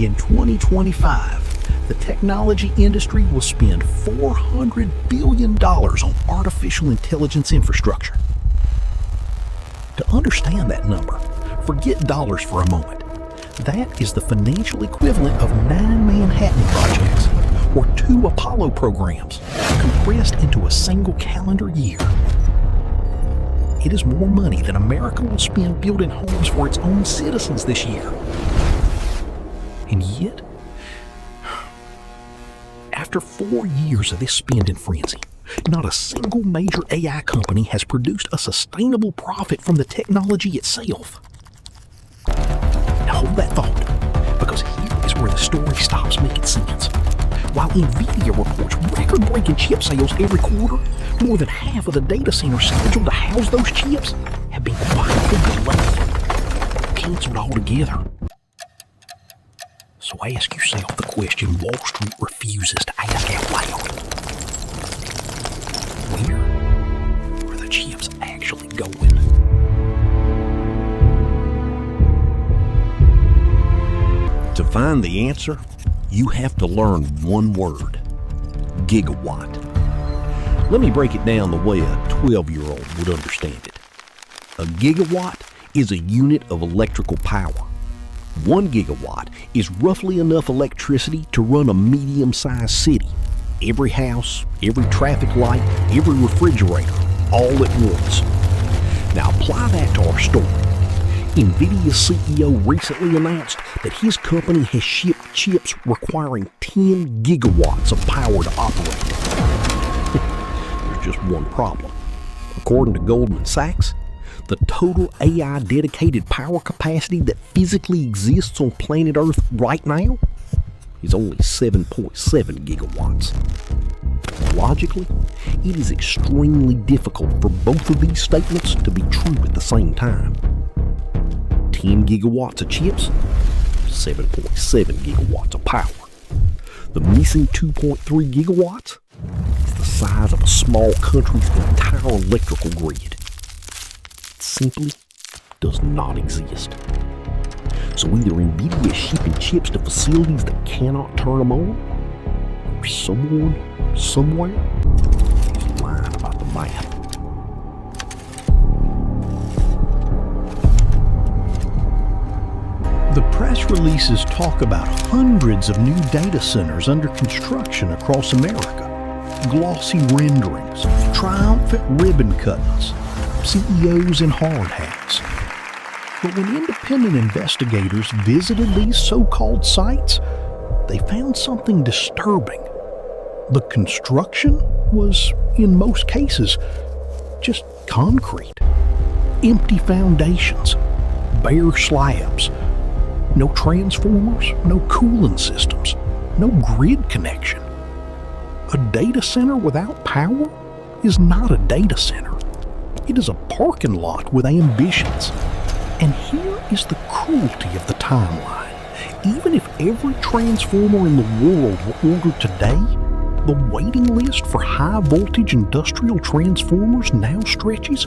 In 2025, the technology industry will spend $400 billion on artificial intelligence infrastructure. To understand that number, forget dollars for a moment. That is the financial equivalent of 9 Manhattan projects or 2 Apollo programs compressed into a single calendar year. It is more money than America will spend building homes for its own citizens this year. And yet, after 4 years of this spending frenzy, not a single major AI company has produced a sustainable profit from the technology itself. Now hold that thought, because here is where the story stops making sense. While Nvidia reports record-breaking chip sales every quarter, more than half of the data centers scheduled to house those chips have been quietly delayed, canceled altogether. So ask yourself the question Wall Street refuses to ask out loud. Where are the chips actually going? To find the answer, you have to learn one word: gigawatt. Let me break it down the way a 12-year-old would understand it. A gigawatt is a unit of electrical power. 1 gigawatt is roughly enough electricity to run a medium-sized city. Every house, every traffic light, every refrigerator, all at once. Now apply that to our story. Nvidia's CEO recently announced that his company has shipped chips requiring 10 gigawatts of power to operate. There's just one problem. According to Goldman Sachs, the total AI dedicated power capacity that physically exists on planet Earth right now is only 7.7 gigawatts. Logically, it is extremely difficult for both of these statements to be true at the same time. 10 gigawatts of chips, 7.7 gigawatts of power. The missing 2.3 gigawatts is the size of a small country's entire electrical grid. It simply does not exist. So either Nvidia is shipping chips to facilities that cannot turn them on, or someone, somewhere, is lying about the math. The press releases talk about hundreds of new data centers under construction across America. Glossy renderings, triumphant ribbon cuttings, CEOs in hard hats. But when independent investigators visited these so-called sites, they found something disturbing. The construction was, in most cases, just concrete. Empty foundations, bare slabs. No transformers, no cooling systems, no grid connection. A data center without power is not a data center. It is a parking lot with ambitions. And here is the cruelty of the timeline. Even if every transformer in the world were ordered today, the waiting list for high voltage industrial transformers now stretches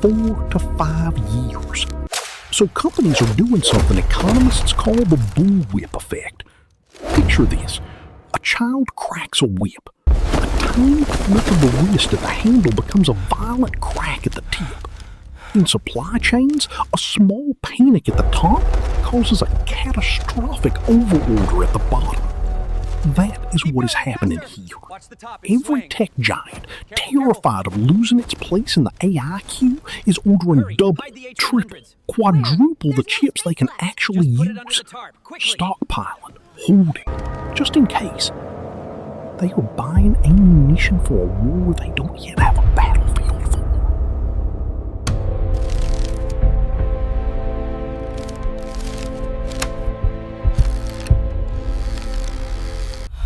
4 to 5 years. So companies are doing something economists call the bullwhip effect. Picture this. A child cracks a whip. A tiny flick of the wrist at the handle becomes a violent crack at the tip. In supply chains, a small panic at the top causes a catastrophic overorder at the bottom. That is what is happening here. Every tech giant, terrified of losing its place in the AI queue, is ordering double, triple, quadruple the chips they can actually use. Stockpiling, hoarding, just in case. They are buying ammunition for a war they don't yet have a battlefield for.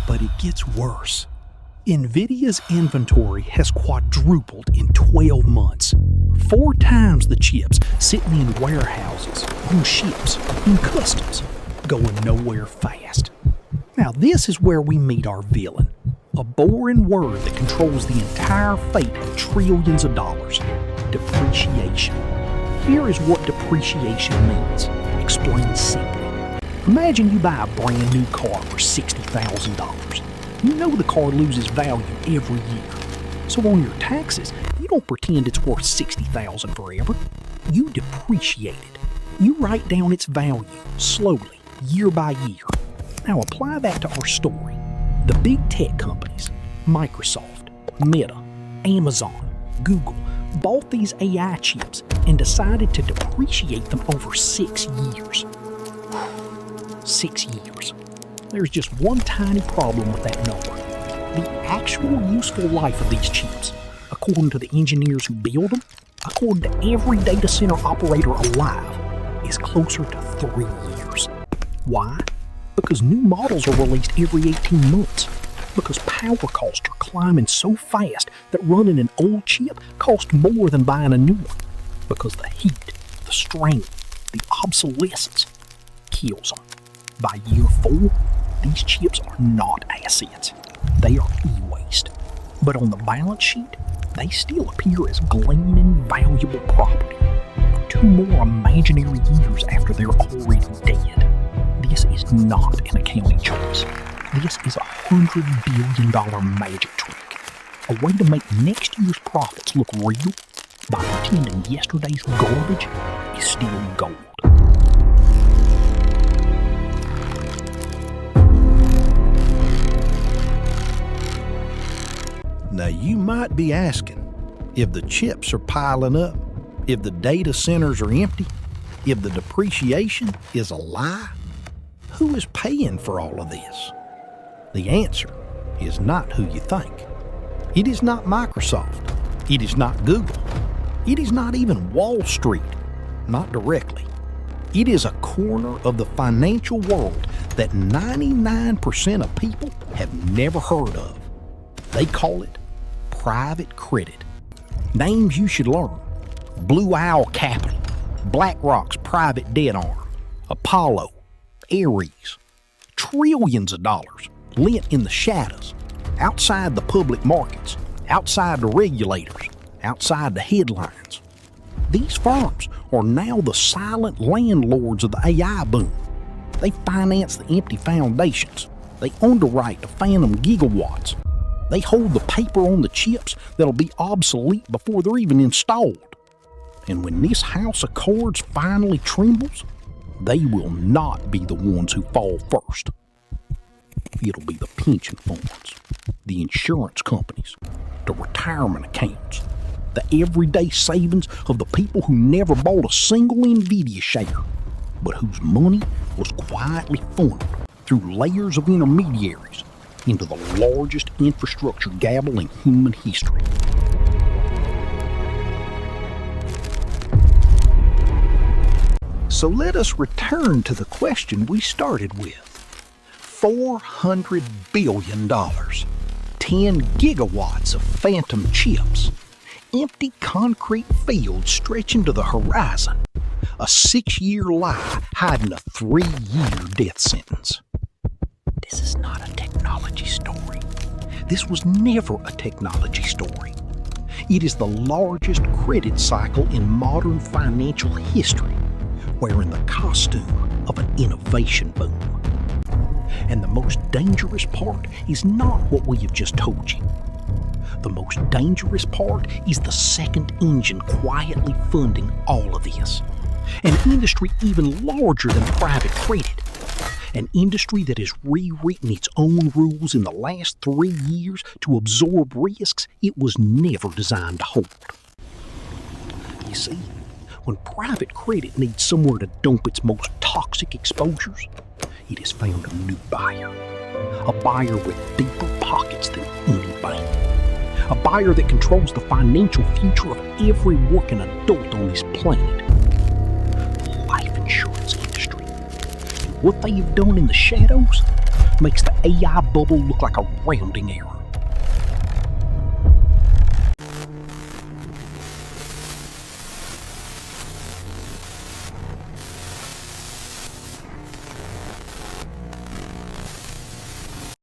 But it gets worse. Nvidia's inventory has quadrupled in 12 months. 4 times the chips sitting in warehouses, on ships, in customs, going nowhere fast. Now this is where we meet our villain, a boring word that controls the entire fate of trillions of dollars: depreciation. Here is what depreciation means, explained simply. Imagine you buy a brand new car for $60,000. You know the car loses value every year. So on your taxes, you don't pretend it's worth $60,000 forever. You depreciate it. You write down its value slowly, year by year. Now apply that to our story. The big tech companies, Microsoft, Meta, Amazon, Google, bought these AI chips and decided to depreciate them over 6 years. 6 years. There's just one tiny problem with that number. The actual useful life of these chips, according to the engineers who build them, according to every data center operator alive, is closer to 3 years. Why? Because new models are released every 18 months. Because power costs are climbing so fast that running an old chip costs more than buying a new one. Because the heat, the strain, the obsolescence kills them. By year 4, these chips are not assets. They are e-waste. But on the balance sheet, they still appear as gleaming, valuable property. 2 more imaginary years after they're already dead. This is not an accounting choice. This is a $100 billion magic trick. A way to make next year's profits look real by pretending yesterday's garbage is still gold. Now you might be asking, if the chips are piling up, if the data centers are empty, if the depreciation is a lie, who is paying for all of this? The answer is not who you think. It is not Microsoft. It is not Google. It is not even Wall Street, not directly. It is a corner of the financial world that 99% of people have never heard of. They call it private credit. Names you should learn: Blue Owl Capital, BlackRock's private debt arm, Apollo, Ares. Trillions of dollars lent in the shadows, outside the public markets, outside the regulators, outside the headlines. These firms are now the silent landlords of the AI boom. They finance the empty foundations. They underwrite the Phantom Gigawatts. They hold the paper on the chips that'll be obsolete before they're even installed. And when this house of cards finally trembles, they will not be the ones who fall first. It'll be the pension funds, the insurance companies, the retirement accounts, the everyday savings of the people who never bought a single Nvidia share, but whose money was quietly funneled through layers of intermediaries into the largest infrastructure gamble in human history. So let us return to the question we started with. $400 billion, 10 gigawatts of phantom chips, empty concrete fields stretching to the horizon, a 6-year lie hiding a 3-year death sentence. This is not a technology story. This was never a technology story. It is the largest credit cycle in modern financial history, wearing the costume of an innovation boom. And the most dangerous part is not what we have just told you. The most dangerous part is the second engine quietly funding all of this. An industry even larger than private credit. An industry that has rewritten its own rules in the last 3 years to absorb risks it was never designed to hold. You see, when private credit needs somewhere to dump its most toxic exposures, it has found a new buyer. A buyer with deeper pockets than any bank. A buyer that controls the financial future of every working adult on this planet. The life insurance industry. And what they have done in the shadows makes the AI bubble look like a rounding error.